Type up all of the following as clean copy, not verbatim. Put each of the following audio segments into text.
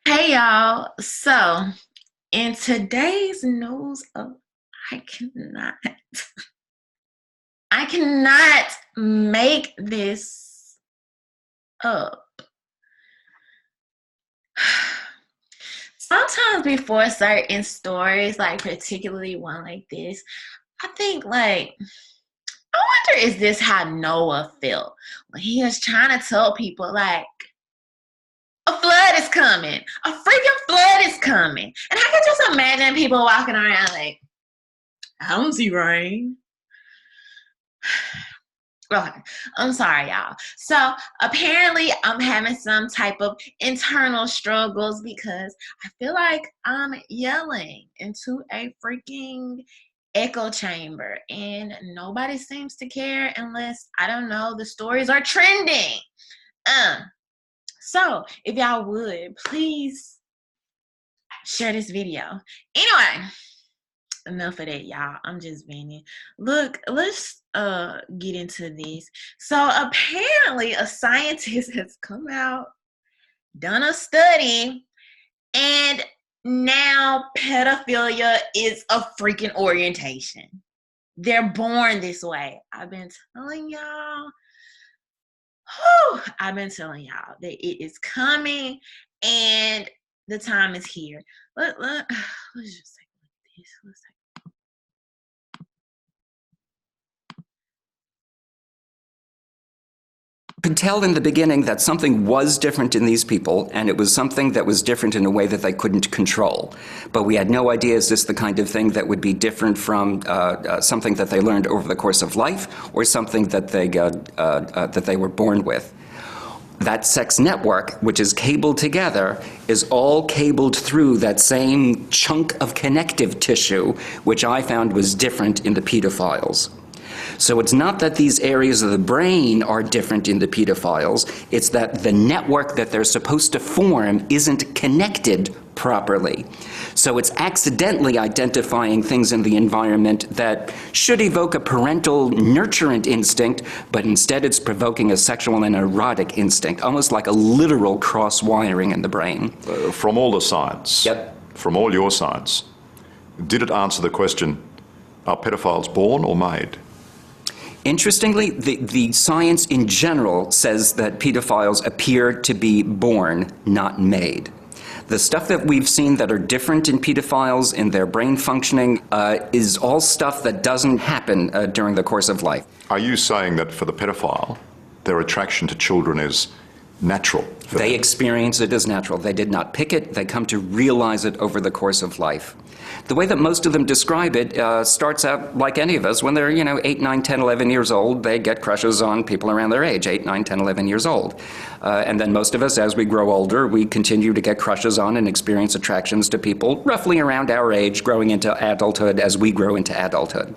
Hey y'all. So, in today's news of I cannot I cannot make this up. Sometimes before certain stories, like particularly one like this, I think I wonder is this how Noah felt when he was trying to tell people like a flood is coming, a freaking flood is coming. And I can just imagine people walking around like, I don't see rain. Okay, I'm sorry, y'all. So apparently, I'm having some type of internal struggles because I feel like I'm yelling into a freaking echo chamber, and nobody seems to care unless I don't know the stories are trending. So if y'all would please share this video. Anyway, enough of that, y'all. I'm just venting. Look, let's get into this. So apparently a scientist has come out, done a study, and now pedophilia is a freaking orientation. They're born this way. I've been telling y'all. I've been telling y'all that it is coming and the time is here. Let's just take a look at this. Let's take Could tell in the beginning that something was different in these people, and it was something that was different in a way that they couldn't control. But we had no idea, is this the kind of thing that would be different from something that they learned over the course of life, or something that they were born with. That sex network, which is cabled together, is all cabled through that same chunk of connective tissue, which I found was different in the pedophiles. So it's not that these areas of the brain are different in the pedophiles, it's that the network that they're supposed to form isn't connected properly. So it's accidentally identifying things in the environment that should evoke a parental nurturant instinct, but instead it's provoking a sexual and erotic instinct, almost like a literal cross-wiring in the brain. From all the science, from all your science, did it answer the question, are pedophiles born or made? Interestingly, the science in general says that pedophiles appear to be born, not made. The stuff that we've seen that are different in pedophiles in their brain functioning is all stuff that doesn't happen during the course of life. Are you saying that for the pedophile, their attraction to children is natural? They experience it as natural. They did not pick it. They come to realize it over the course of life. The way that most of them describe it starts out like any of us. When they're, 8, 9, 10, 11 years old, they get crushes on people around their age, 8, 9, 10, 11 years old. And then most of us, as we grow older, we continue to get crushes on and experience attractions to people roughly around our age, growing into adulthood as we grow into adulthood.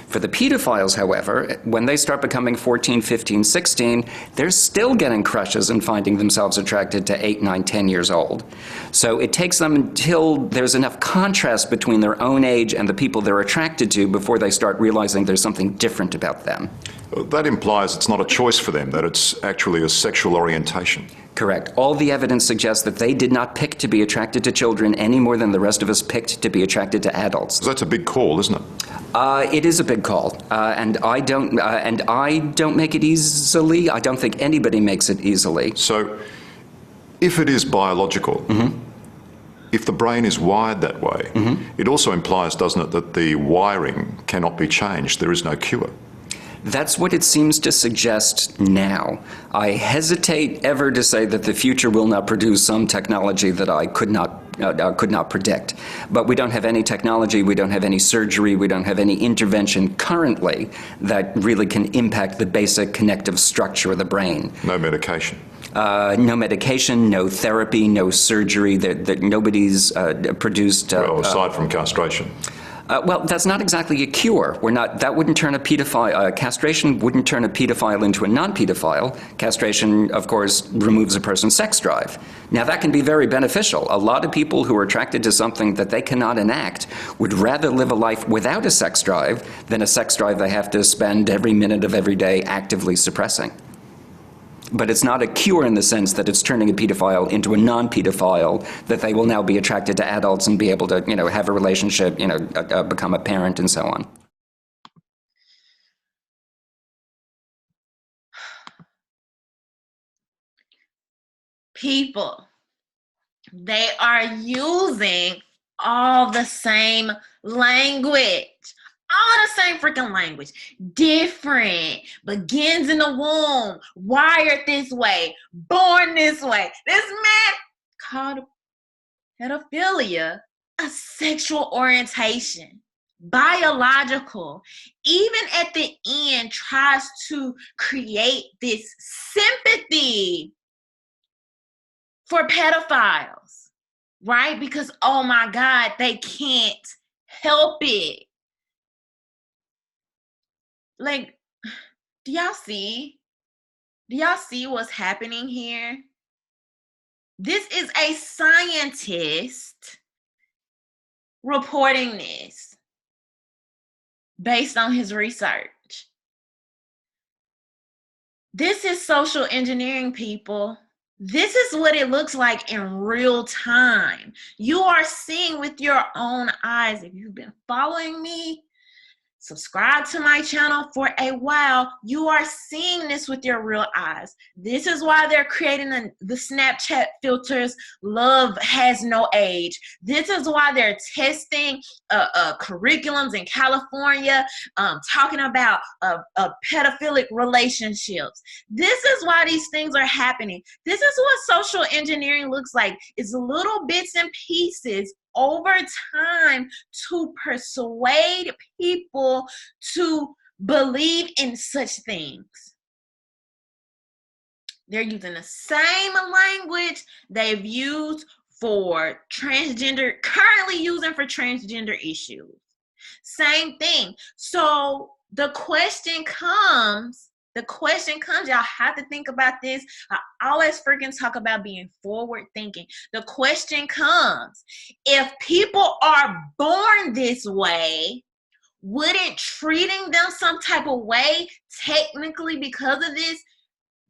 For the pedophiles, however, when they start becoming 14, 15, 16, they're still getting crushes and finding themselves attracted to 8, 9, 10 years old. So it takes them until there's enough contrast between their own age and the people they're attracted to before they start realizing there's something different about them. That implies it's not a choice for them, that it's actually a sexual orientation. Correct. All the evidence suggests that they did not pick to be attracted to children any more than the rest of us picked to be attracted to adults. So that's a big call, isn't it? It is a big call, and I don't make it easily. I don't think anybody makes it easily. So, if it is biological, if the brain is wired that way, it also implies, doesn't it, that the wiring cannot be changed. There is no cure. That's what it seems to suggest now. I hesitate ever to say that the future will not produce some technology that I could not predict. But we don't have any technology, we don't have any surgery, we don't have any intervention currently that really can impact the basic connective structure of the brain. No medication. No medication, no therapy, no surgery. That nobody's produced. Well, aside from castration. Well, that's not exactly a cure. That wouldn't turn a pedophile, castration wouldn't turn a pedophile into a non-pedophile. Castration, of course, removes a person's sex drive. Now, that can be very beneficial. A lot of people who are attracted to something that they cannot enact would rather live a life without a sex drive than a sex drive they have to spend every minute of every day actively suppressing. But it's not a cure in the sense that it's turning a pedophile into a non-pedophile, that they will now be attracted to adults and be able to, have a relationship, become a parent and so on. People, they are using all the same language. All the same freaking language. Different. Begins in the womb. Wired this way. Born this way. This man called pedophilia a sexual orientation. Biological. Even at the end tries to create this sympathy for pedophiles. Right? Because, oh my God, they can't help it. Like, do y'all see? Do y'all see what's happening here? This is a scientist reporting this based on his research. This is social engineering, people. This is what it looks like in real time. You are seeing with your own eyes. If you've been following me, subscribe to my channel for a while, you are seeing this with your real eyes. This is why they're creating the Snapchat filters, love has no age. This is why they're testing curriculums in California, talking about pedophilic relationships. This is why these things are happening. This is what social engineering looks like. It's little bits and pieces over time to persuade people to believe in such things. They're using the same language they've used for transgender, currently using for transgender issues. Same thing. So the question comes, y'all have to think about this. I always freaking talk about being forward thinking. The question comes, if people are born this way, wouldn't treating them some type of way, technically because of this,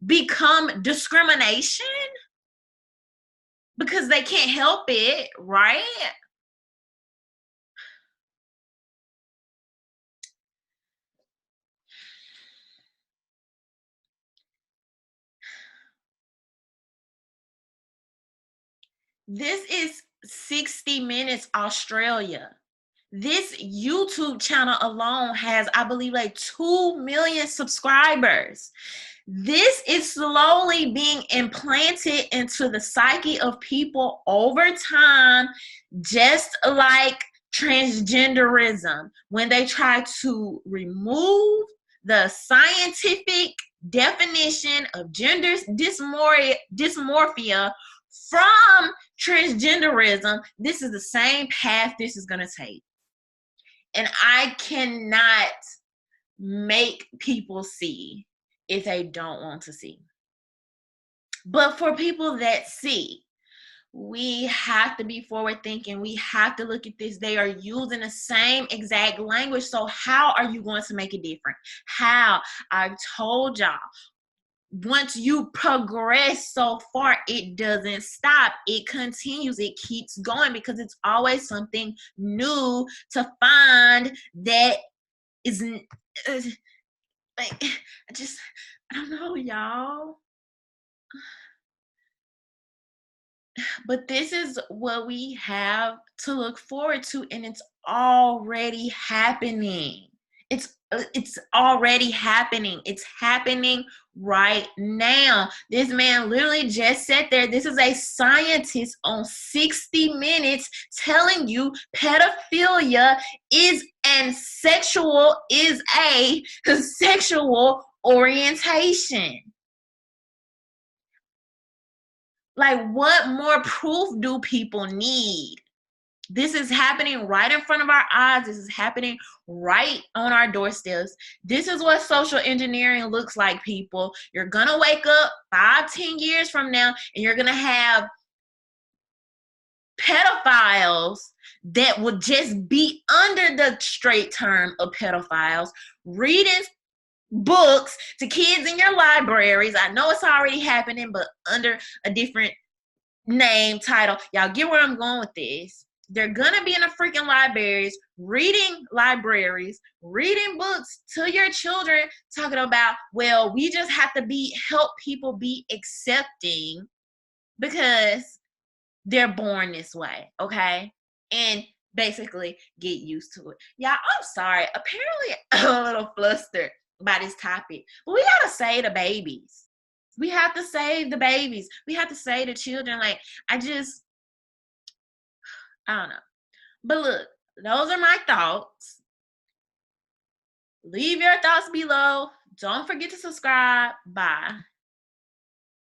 become discrimination? Because they can't help it, right? This is 60 Minutes Australia. This YouTube channel alone has, I believe, like 2 million subscribers. This is slowly being implanted into the psyche of people over time, just like transgenderism. When they try to remove the scientific definition of gender dysmorphia from transgenderism, this is the same path this is going to take. And I cannot make people see if they don't want to see. But for people that see, we have to be forward thinking. We have to look at this. They are using the same exact language. So how are you going to make it different? How? I've told y'all. Once you progress so far, it doesn't stop. It continues. It keeps going because it's always something new to find that is like, I don't know, y'all. But this is what we have to look forward to, and it's already happening. It's already happening. It's happening right now. This man literally just sat there. This is a scientist on 60 Minutes telling you pedophilia is a sexual orientation. Like, what more proof do people need? This is happening right in front of our eyes. This is happening right on our doorsteps. This is what social engineering looks like, people. You're going to wake up 5-10 years from now, and you're going to have pedophiles that would just be under the straight term of pedophiles reading books to kids in your libraries. I know it's already happening, but under a different name, title. Y'all get where I'm going with this. They're gonna be in the freaking libraries, reading books to your children, talking about, well, we just have to help people be accepting because they're born this way, okay? And basically get used to it. Y'all, I'm sorry. Apparently, I'm a little flustered by this topic, but we gotta save the babies. We have to save the babies. We have to save the children. Like, I don't know. But look, those are my thoughts. Leave your thoughts below. Don't forget to subscribe. Bye.